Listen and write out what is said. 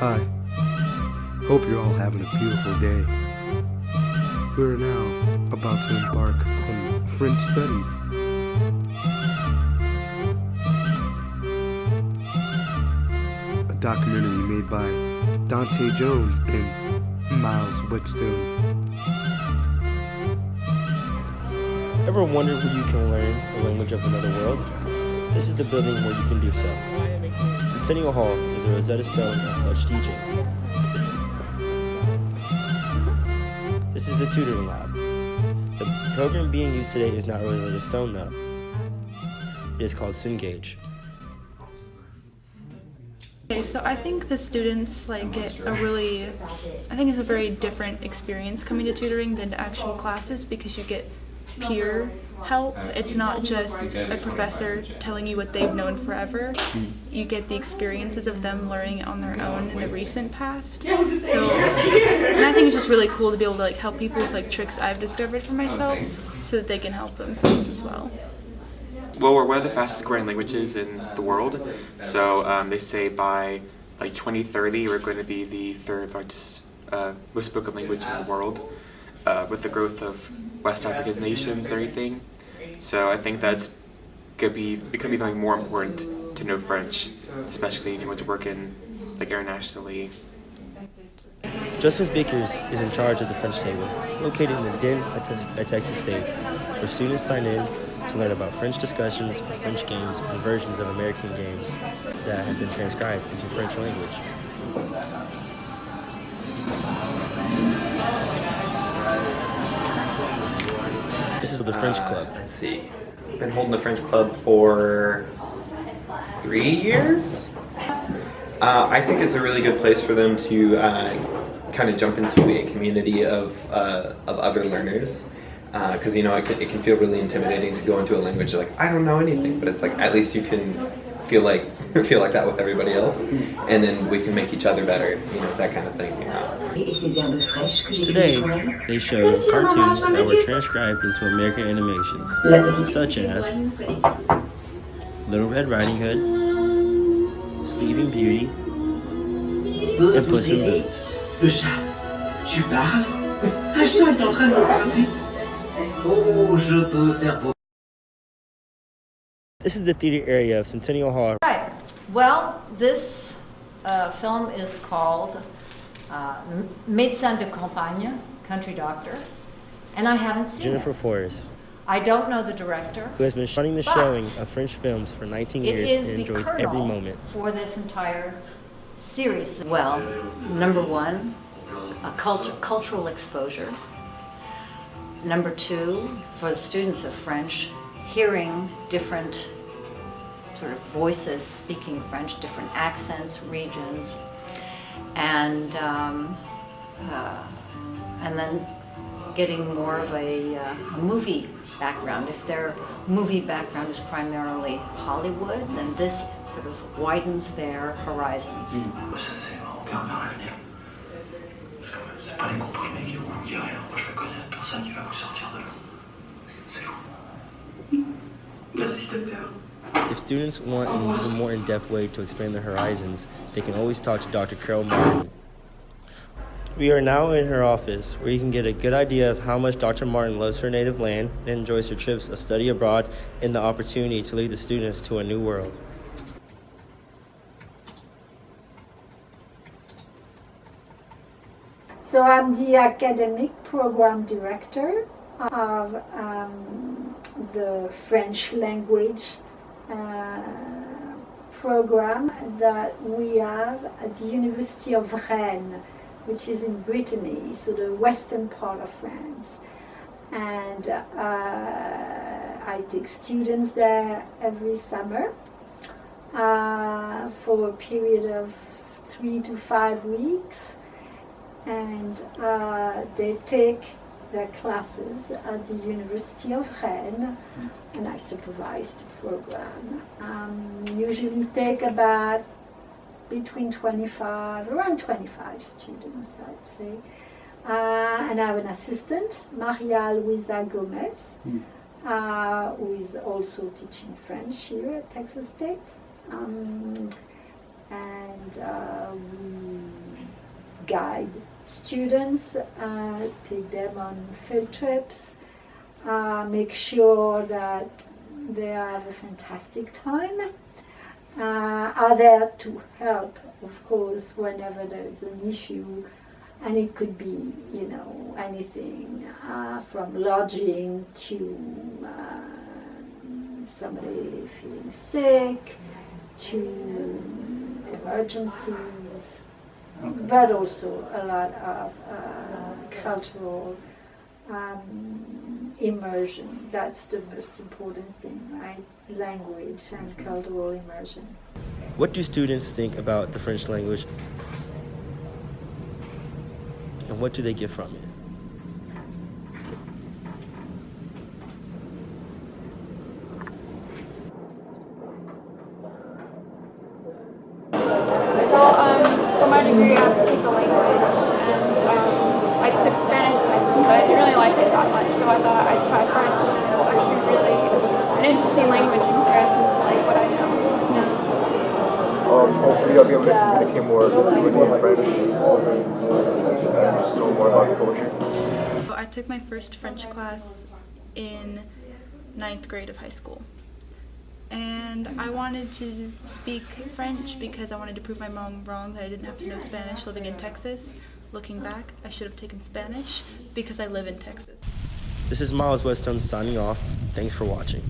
Hi, hope you're all having a beautiful day. We're now about to embark on French studies. A documentary made by Dante Jones and Miles Whetstone. Ever wondered where you can learn the language of another world? This is the building where you can do so. Centennial Hall is a Rosetta Stone of such teachings. This is the tutoring lab. The program being used today is not Rosetta Stone though. It is called Cengage. Okay, so I think the students get I think it's a very different experience coming to tutoring than to actual classes because you get peer help. It's not just a professor telling you what they've known forever. You get the experiences of them learning on their own in the recent past. And I think it's just really cool to be able to help people with tricks I've discovered for myself so that they can help themselves as well. Well, we're one of the fastest growing languages in the world. So they say by 2030 we're going to be the third largest most spoken language in the world with the growth of West African nations and everything. So I think that's going to be becoming more important to know French, especially if you want to work in internationally. Joseph Vickers is in charge of the French table, located in the Den at Texas State, where students sign in to learn about French discussions, French games, and versions of American games that have been transcribed into French language. This is the French Club. Let's see. I've been holding the French Club for 3 years. I think it's a really good place for them to kind of jump into a community of other learners. Because it can feel really intimidating to go into a language I don't know anything, but it's at least you can feel like that with everybody else, and then we can make each other better, that kind of thing. Today, they showed cartoons that were transcribed into American animations, such as Little Red Riding Hood, Sleeping Beauty, and Puss in Boots. Le chat, tu parles? Un chat est en train de me parler. Oh, je peux faire beau. This is the theater area of Centennial Hall. Right. Well, this film is called Médecin de Campagne, Country Doctor, and I haven't seen Jennifer it. Forrest, I don't know the director, who has been running the showing of French films for 19 years and enjoys every moment. For this entire series. Well, number one, a cultural exposure. Number two, for the students of French, hearing different sort of voices speaking French, different accents, regions, and then getting more of a movie background. If their movie background is primarily Hollywood, then this sort of widens their horizons. Ça, c'est mon père me revenir. Parce que c'est pas les comprimés qui vont dire rien. Moi, je la connais, la personne qui va vous sortir de là. C'est vous. Merci, docteur. If students want an even more in-depth way to expand their horizons, they can always talk to Dr. Carol Martin. We are now in her office, where you can get a good idea of how much Dr. Martin loves her native land and enjoys her trips of study abroad and the opportunity to lead the students to a new world. So I'm the academic program director of the French language program that we have at the University of Rennes, which is in Brittany, so the western part of France. And I take students there every summer for a period of 3 to 5 weeks. And they take their classes at the University of Rennes, and I supervise the program. Usually take about around 25 students, I'd say. And I have an assistant, Maria Luisa Gomez, who is also teaching French here at Texas State. And we guide students, take them on field trips, make sure that they have a fantastic time, are there to help, of course, whenever there's an issue. And it could be, you know, anything from lodging to somebody feeling sick, to emergencies, but also a lot of cultural immersion. That's the most important thing, right? Language and cultural immersion. What do students think about the French language? And what do they get from it? For my degree, I have to take a language, and I took Spanish in high school, but I didn't really like it that much, so I thought I'd try French, and it's actually really an interesting language in comparison to like what I know. Hopefully I'll be able to communicate more fluently in French and just know more about the culture. I took my first French class in 9th grade of high school. And I wanted to speak French because I wanted to prove my mom wrong that I didn't have to know Spanish living in Texas. Looking back, I should have taken Spanish because I live in Texas. This is Miles Whetstone signing off. Thanks for watching.